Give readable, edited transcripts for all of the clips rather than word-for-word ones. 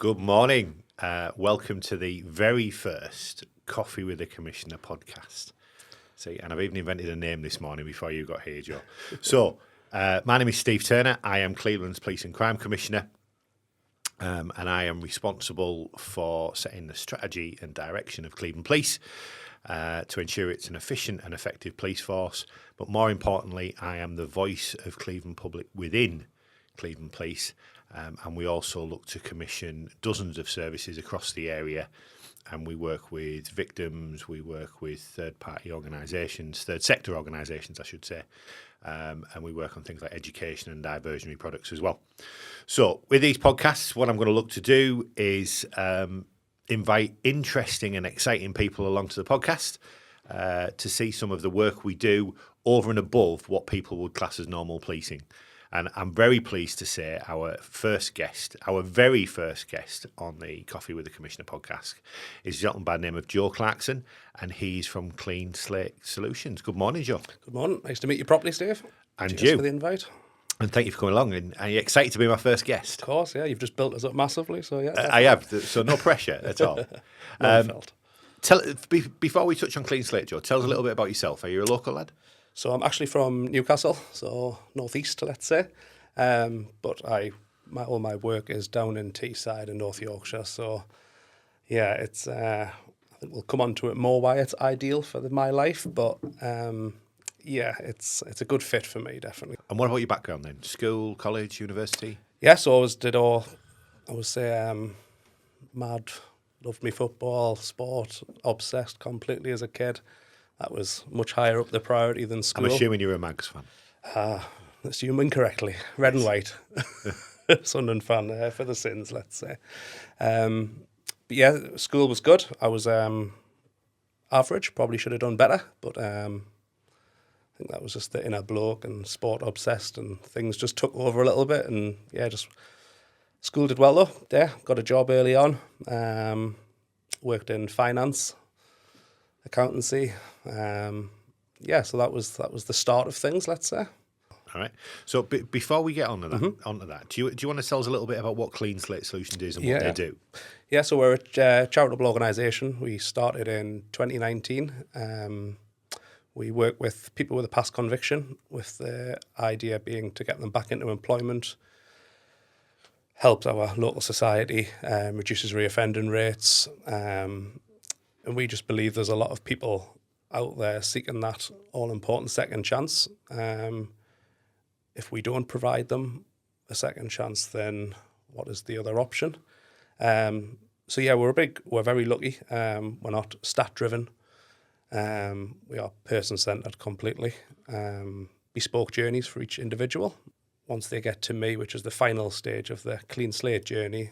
Good morning. Welcome to the very first Coffee with the Commissioner podcast. See, and I've even invented a name this morning before you got here, Joe. So, my name is Steve Turner. I am Cleveland's Police and Crime Commissioner, and I am responsible for setting the strategy and direction of Cleveland Police to ensure it's an efficient and effective police force. But more importantly, I am the voice of Cleveland public within Cleveland Police. And we also look to commission dozens of services across the area. And we work with victims, we work with third-party organisations, third sector organisations, I should say. And we work on things like education and diversionary products as well. So with these podcasts, what I'm going to look to do is invite interesting and exciting people along to the podcast to see some of the work we do over and above what people would class as normal policing. And I'm very pleased to say our very first guest on the Coffee with the Commissioner podcast is a gentleman by the name of Joe Clarkson, and he's from Clean Slate Solutions. Good morning, Joe. Good morning. Nice to meet you properly, Steve. And Cheers you. for the invite. And thank you for coming along. And are you excited to be my first guest? Of course, yeah. You've just built us up massively, so yeah. I have, so no pressure at all. Felt. Before we touch on Clean Slate, Joe, tell us a little bit about yourself. Are you a local lad? So I'm actually from Newcastle, so northeast, let's say. But all my work is down in Teesside and North Yorkshire. So yeah, it's I think we'll come on to it more why it's ideal for my life. But yeah, it's a good fit for me, definitely. And what about your background then? School, college, university? Yeah, so I would say mad, loved me football, sport, obsessed completely as a kid. That was much higher up the priority than school. I'm assuming you're a Mags fan. Assuming correctly. Red and white. Sunderland fan for the sins, let's say. But yeah, school was good. I was average, probably should have done better, but I think that was just the inner bloke and sport obsessed, and things just took over a little bit, and yeah, just school did well though. Yeah, got a job early on, worked in finance, accountancy. Yeah, so that was the start of things, let's say. All right. So before we get onto that, do you want to tell us a little bit about what Clean Slate Solutions is and what they do? Yeah, so we're a charitable organisation. We started in 2019. We work with people with a past conviction, with the idea being to get them back into employment, helps our local society, reduces reoffending rates, and we just believe there's a lot of people out there seeking that all-important second chance. If we don't provide them a second chance, then what is the other option? So yeah, we're very lucky. We're not stat-driven. We are person-centred completely. Bespoke journeys for each individual. Once they get to me, which is the final stage of the clean slate journey,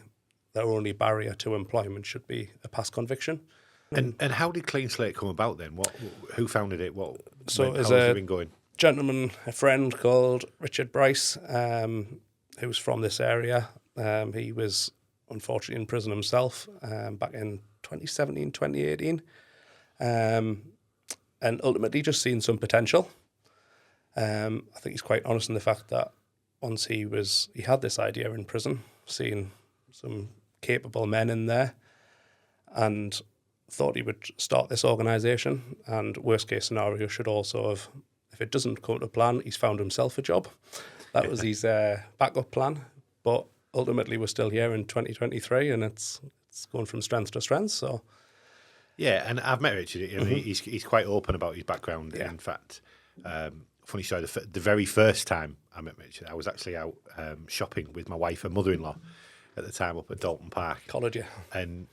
their only barrier to employment should be a past conviction. And how did Clean Slate come about then? Who founded it? How has it been going? Gentleman, a friend called Richard Bryce, who's from this area. He was unfortunately in prison himself back in 2017, 2018. And ultimately just seen some potential. I think he's quite honest in the fact that once he had this idea in prison, seeing some capable men in there, and thought he would start this organisation, and worst case scenario should also have, if it doesn't come to plan, he's found himself a job. That was his backup plan. But ultimately we're still here in 2023, and it's going from strength to strength. So yeah, and I've met Richard. He's quite open about his background. Yeah. In fact, funny story, the very first time I met Richard, I was actually out shopping with my wife and mother-in-law at the time up at Dalton Park. Collared you. And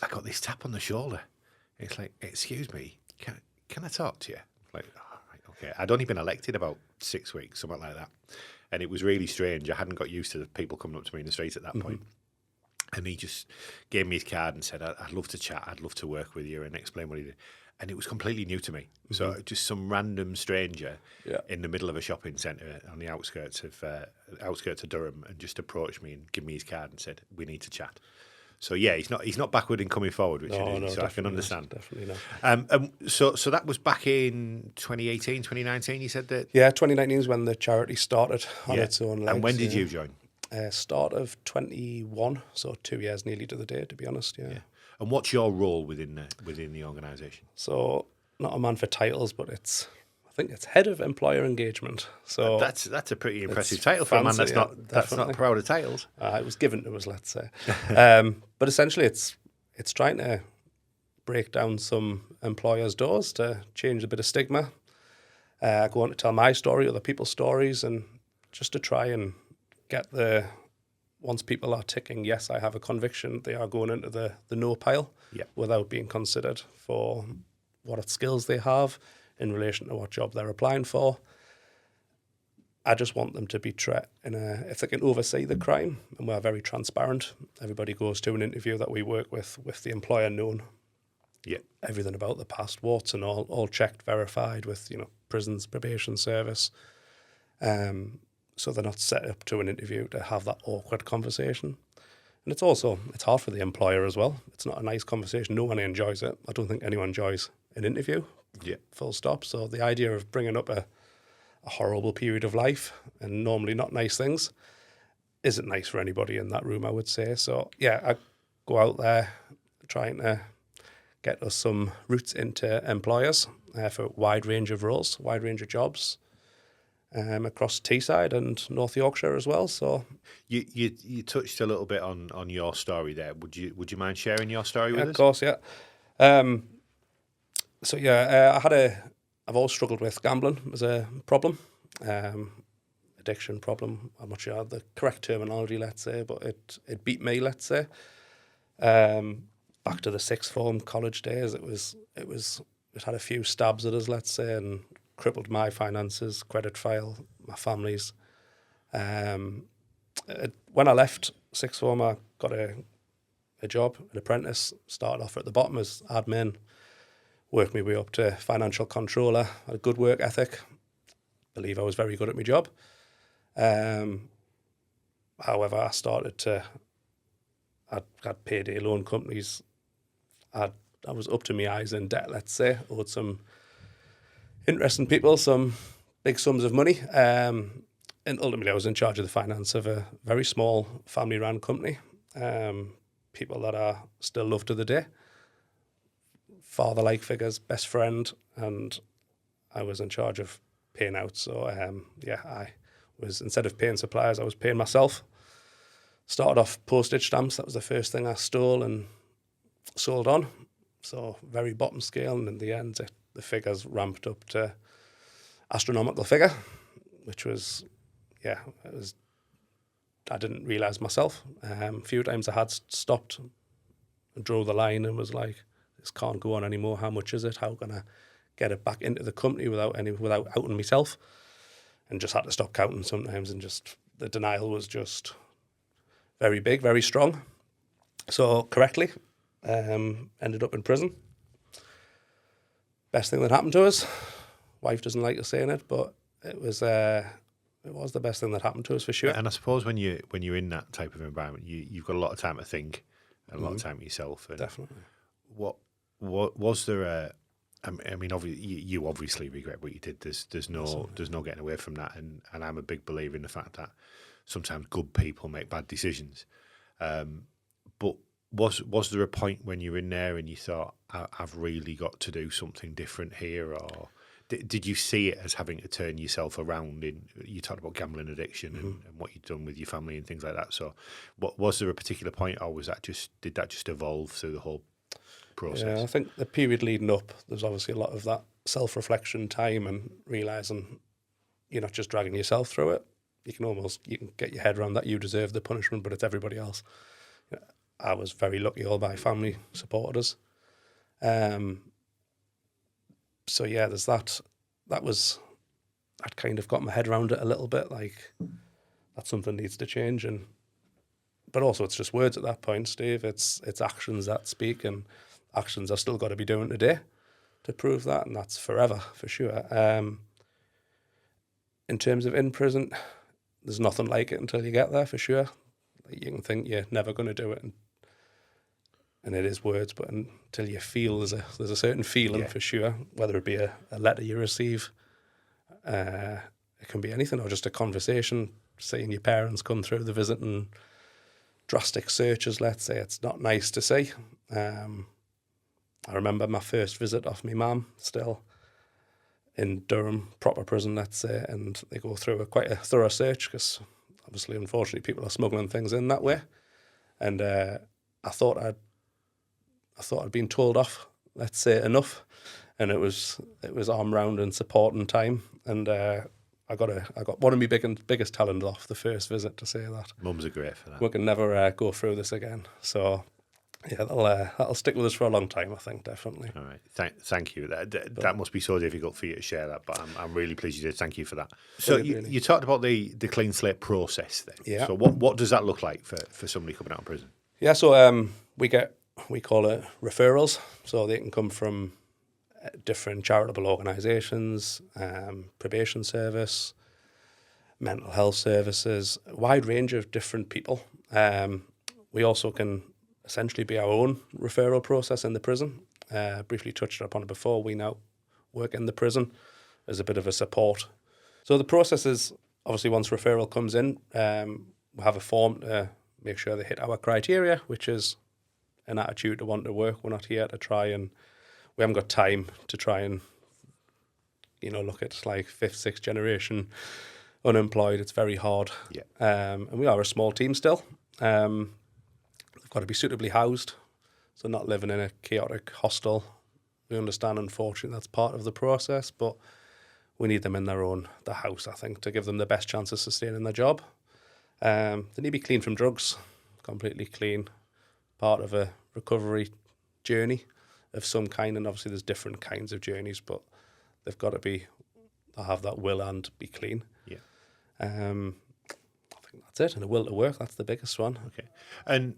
I got this tap on the shoulder. It's like, excuse me, can I talk to you? Like, oh, right, okay. I'd only been elected about 6 weeks, something like that. And it was really strange. I hadn't got used to the people coming up to me in the street at that point. And he just gave me his card and said, I'd love to chat, I'd love to work with you, and explain what he did. And it was completely new to me. So just some random stranger in the middle of a shopping centre on the outskirts of Durham, and just approached me and gave me his card and said, we need to chat. So yeah, he's not backward in coming forward, Richard, no, so I can understand. Definitely not. So that was back in 2018, 2019, you said that? Yeah, 2019 is when the charity started on its own legs. And when did you join? Start of 21, so 2 years nearly to the day, to be honest. Yeah. And what's your role within the organisation? So not a man for titles, but I think it's head of employer engagement. So That's a pretty impressive title for a man that's not proud of titles. It was given to us, let's say. But essentially, it's trying to break down some employers' doors to change a bit of stigma. Go on to tell my story, other people's stories, and just to try and get once people are ticking, yes, I have a conviction, they are going into the no pile without being considered for what skills they have in relation to what job they're applying for. I just want them to be if they can oversee the crime, and we're very transparent. Everybody goes to an interview that we work with the employer known. Yeah. Everything about the past, warts and all checked, verified with, prisons, probation service. So they're not set up to an interview to have that awkward conversation. And it's hard for the employer as well. It's not a nice conversation. No one enjoys it. I don't think anyone enjoys an interview. Yeah. Full stop. So the idea of bringing up a horrible period of life and normally not nice things isn't nice for anybody in that room, I would say. So, I go out there trying to get us some routes into employers for a wide range of roles, wide range of jobs across Teesside and North Yorkshire as well. So you touched a little bit on your story there. Would you mind sharing your story with us? Of course, yeah. I've always struggled with gambling as a problem, addiction problem. I'm not sure the correct terminology, let's say, but it beat me, let's say. Back to the sixth form college days, it had a few stabs at us, let's say, and crippled my finances, credit file, my family's. When I left sixth form, I got a job, an apprentice, started off at the bottom as admin, worked my way up to financial controller, had a good work ethic, believe I was very good at my job. However, I had payday loan companies. I was up to my eyes in debt, let's say, owed some interesting people some big sums of money. And ultimately, I was in charge of the finance of a very small family-run company. People that I still love to the day. Father-like figures, best friend, and I was in charge of paying out. So, I was, instead of paying suppliers, I was paying myself. Started off postage stamps. That was the first thing I stole and sold on. So very bottom scale, and in the end, the figures ramped up to astronomical figure, which was, I didn't realise myself. A few times I had stopped and drew the line and was like, this can't go on anymore. How much is it? How can I get it back into the company without outing myself? And just had to stop counting sometimes, and just the denial was just very big, very strong. So correctly, ended up in prison. Best thing that happened to us. Wife doesn't like us saying it, but it was the best thing that happened to us for sure. And I suppose when you're in that type of environment, you've got a lot of time to think and a lot of time to yourself. And definitely. What was there? I mean, you obviously regret what you did. There's no getting away from that. And I'm a big believer in the fact that sometimes good people make bad decisions. But was there a point when you were in there and you thought, I've really got to do something different here? Or did you see it as having to turn yourself around? You talked about gambling addiction and what you'd done with your family and things like that. So was there a particular point, or did that just evolve through the whole process? Yeah, I think the period leading up, there's obviously a lot of that self-reflection time and realising you're not just dragging yourself through it. You can get your head around that you deserve the punishment, but it's everybody else. I was very lucky, all my family supported us. So yeah, there's that. I'd kind of got my head around it a little bit, like that something needs to change, but also it's just words at that point, Steve. It's actions that speak, and actions I've still got to be doing today to prove that, and that's forever for sure. In terms of in prison, there's nothing like it until you get there for sure. You can think you're never going to do it, and it is words, but until you feel there's a certain feeling for sure, whether it be a letter you receive, it can be anything, or just a conversation, seeing your parents come through the visit and drastic searches, let's say, it's not nice to see. I remember my first visit of my mum, still in Durham, proper prison, let's say, and they go through quite a thorough search because obviously, unfortunately, people are smuggling things in that way. And I thought I'd been told off, let's say, enough, and it was arm round and supporting time, and I got one of my biggest talent off the first visit, to say that. Mums are great for that. We can never go through this again. So yeah, that'll stick with us for a long time, I think, definitely. All right, thank you. That must be so difficult for you to share that, but I'm really pleased you did. Thank you for that. So you talked about the clean slate process then. Yeah. So what does that look like for somebody coming out of prison? Yeah, so we call it referrals. So they can come from different charitable organisations, probation service, mental health services, a wide range of different people. We also can essentially be our own referral process in the prison. Briefly touched upon it before. We now work in the prison as a bit of a support. So the process is, obviously, once referral comes in, we have a form to make sure they hit our criteria, which is an attitude to want to work. We're not here to try and, we haven't got time to try and, look at like 5th, 6th generation unemployed. It's very hard. Yeah. And we are a small team still. They've got to be suitably housed, so not living in a chaotic hostel. We understand, unfortunately, that's part of the process, but we need them in the house, I think, to give them the best chance of sustaining their job. They need to be clean from drugs, completely clean, part of a recovery journey of some kind, and obviously there's different kinds of journeys, but they've got to have that will and be clean. Yeah. I think that's it, and a will to work, that's the biggest one. Okay. And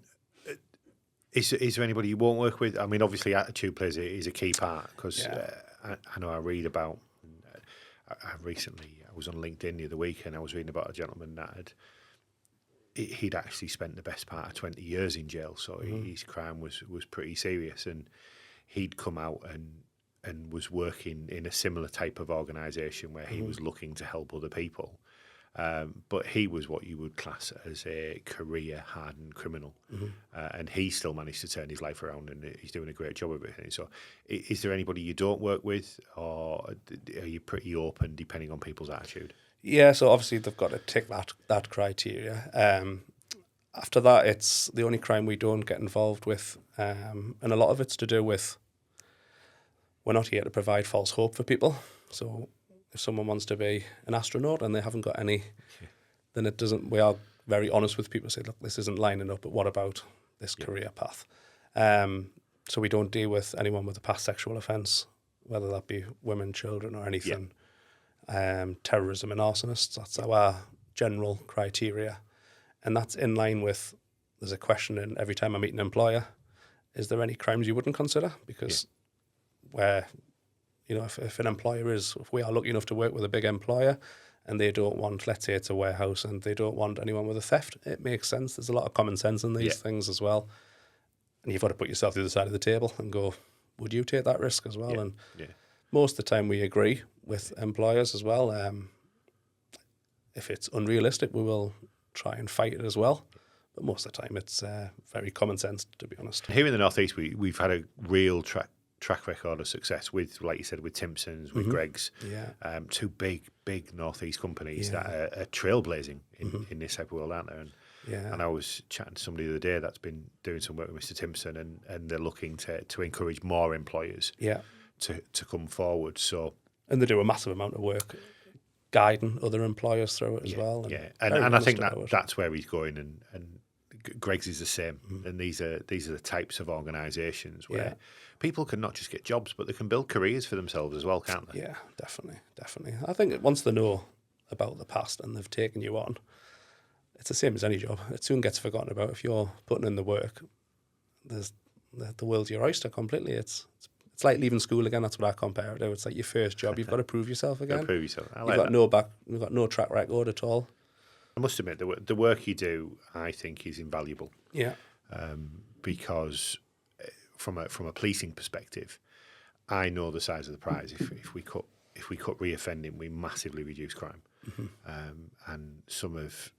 is there anybody you won't work with? I mean, obviously attitude plays is a key part, because I know I read about, I was on LinkedIn the other week and I was reading about a gentleman that he'd actually spent the best part of 20 years in jail, so his crime was pretty serious, and he'd come out and was working in a similar type of organisation where he was looking to help other people. But he was what you would class as a career-hardened criminal, and he still managed to turn his life around, and he's doing a great job of it. So is there anybody you don't work with, or are you pretty open depending on people's attitude? Yeah, so obviously they've got to tick that criteria. After that, it's the only crime we don't get involved with, and a lot of it's to do with, we're not here to provide false hope for people. So if someone wants to be an astronaut and they haven't got any, then it doesn't. We are very honest with people. Say, look, this isn't lining up. But what about this career path? So we don't deal with anyone with a past sexual offence, whether that be women, children, or anything. Terrorism and arsonists. That's our general criteria, and that's in line with. There's a question in every time I meet an employer: is there any crimes you wouldn't consider? Because where, if an employer if we are lucky enough to work with a big employer and they don't want, let's say it's a warehouse and they don't want anyone with a theft, it makes sense. There's a lot of common sense in these things as well. And you've got to put yourself to the other side of the table and go, would you take that risk as well? And most of the time we agree with employers as well. If it's unrealistic, we will try and fight it as well. But most of the time it's very common sense, to be honest. Here in the North East, we've had a real track record of success with, like you said, with Timpson's, with Greggs, two big North East companies that are trailblazing in this type of world, aren't there? And I was chatting to somebody the other day that's been doing some work with Mr. Timpson, and they're looking to encourage more employers to come forward. So, and they do a massive amount of work guiding other employers through it as well. And I think that's where he's going, and Greggs is the same. And these are the types of organisations where people can not just get jobs, but they can build careers for themselves as well, can't they? Yeah, definitely. I think once they know about the past and they've taken you on, it's the same as any job. It soon gets forgotten about. If you're putting in the work, the world's your oyster completely. It's like leaving school again. That's what I compare it to. It's like your first job. You've got to prove yourself again. Prove yourself. You've got no track record at all. I must admit, the work you do, I think, is invaluable. Yeah. Because from a policing perspective, I know the size of the prize. If we cut reoffending, we massively reduce crime. And some of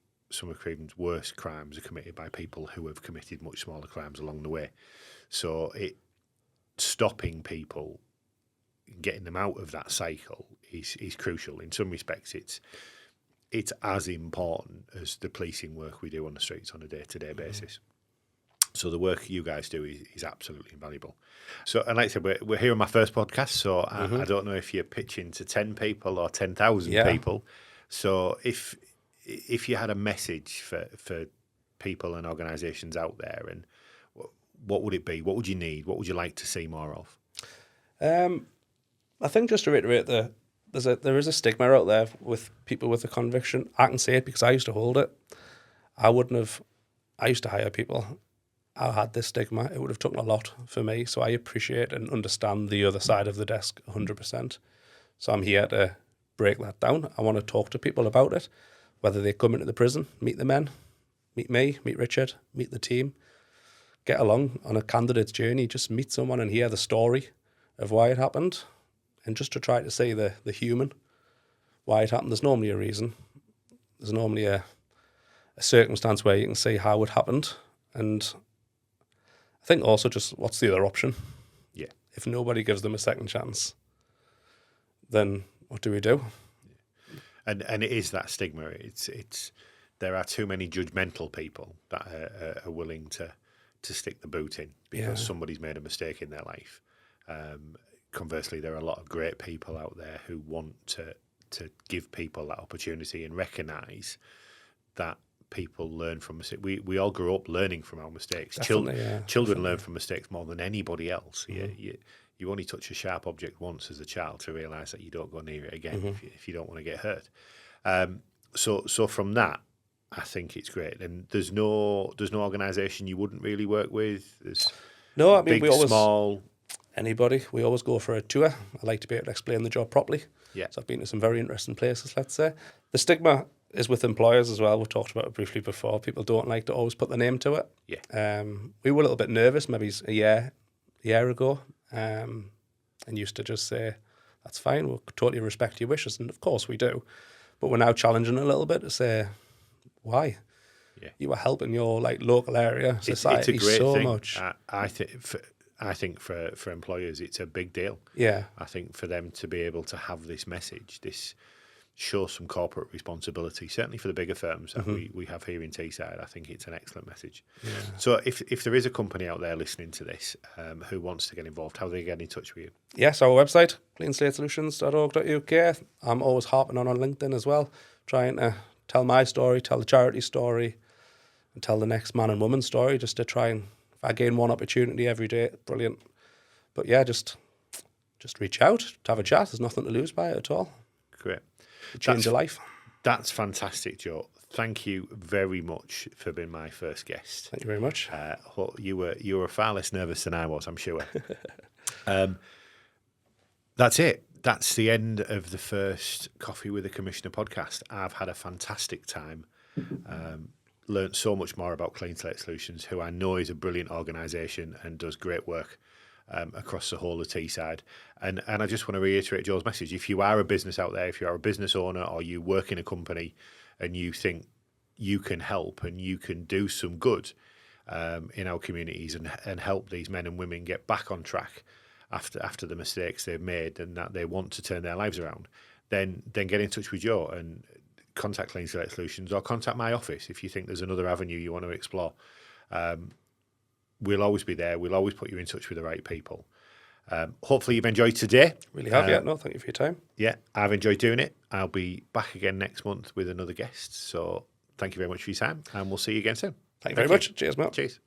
Creedon's worst crimes are committed by people who have committed much smaller crimes along the way. So stopping people, getting them out of that cycle is crucial. In some respects, it's as important as the policing work we do on the streets on a day-to-day basis. So the work you guys do is absolutely invaluable. So, and like I said, we're here on my first podcast, so I don't know if you're pitching to 10 people or 10,000 people. So if you had a message for people and organisations out there, and what would it be? What would you need? What would you like to see more of? I think just to reiterate, there is a stigma out there with people with a conviction. I can say it because I used to hold it. I used to hire people. I had this stigma. It would have taken a lot for me. So I appreciate and understand the other side of the desk 100%. So I'm here to break that down. I want to talk to people about it, whether they come into the prison, meet the men, meet me, meet Richard, meet the team, get along on a candidate's journey, just meet someone and hear the story of why it happened, and just to try to see the human, why it happened. There's normally a reason. There's normally a circumstance where you can see how it happened. And I think also just what's the other option? Yeah. If nobody gives them a second chance, then what do we do? And it is that stigma. It's there are too many judgmental people that are willing to stick the boot in because somebody's made a mistake in their life. Conversely, there are a lot of great people out there who want to give people that opportunity and recognise that people learn from mistakes. We all grew up learning from our mistakes. Children learn from mistakes more than anybody else. You only touch a sharp object once as a child to realise that you don't go near it again if you don't want to get hurt. So from that, I think it's great. And there's no organisation you wouldn't really work with. There's big, we always, small. Anybody. We always go for a tour. I like to be able to explain the job properly. Yeah. So I've been to some very interesting places, let's say. The stigma is with employers as well. We've talked about it briefly before. People don't like to always put their name to it. Yeah. We were a little bit nervous maybe a year ago, and used to just say, that's fine, we'll totally respect your wishes. And of course we do. But we're now challenging a little bit to say, why? Yeah. You were helping your local area society it's a great so thing. much. I think for employers, it's a big deal. Yeah. I think for them to be able to have this message, this shows some corporate responsibility, certainly for the bigger firms that we have here in Teesside. I think it's an excellent message. Yeah. So if there is a company out there listening to this who wants to get involved, how do they get in touch with you? Yes, our website, cleanslatesolutions.org.uk. I'm always harping on LinkedIn as well, trying to tell my story, tell the charity story, and tell the next man and woman story, just to try and, if I gain one opportunity every day, brilliant. But yeah, just reach out, to have a chat. There's nothing to lose by it at all. Great. Change your life. That's fantastic, Joe. Thank you very much for being my first guest. Thank you very much. You were far less nervous than I was, I'm sure. That's it. That's the end of the first Coffee with a Commissioner podcast. I've had a fantastic time. Learned so much more about Clean Slate Solutions, who I know is a brilliant organisation and does great work across the whole of Teesside. And I just want to reiterate Joe's message. If you are a business out there, if you are a business owner or you work in a company and you think you can help and you can do some good in our communities and help these men and women get back on track after the mistakes they've made and that they want to turn their lives around, then get in touch with Joe and contact Clean Slate Solutions or contact my office if you think there's another avenue you want to explore. We'll always be there. We'll always put you in touch with the right people. Hopefully you've enjoyed today. Really have, No, thank you for your time. Yeah, I've enjoyed doing it. I'll be back again next month with another guest. So thank you very much for your time and we'll see you again soon. Thank you very much. Cheers, Matt. Cheers.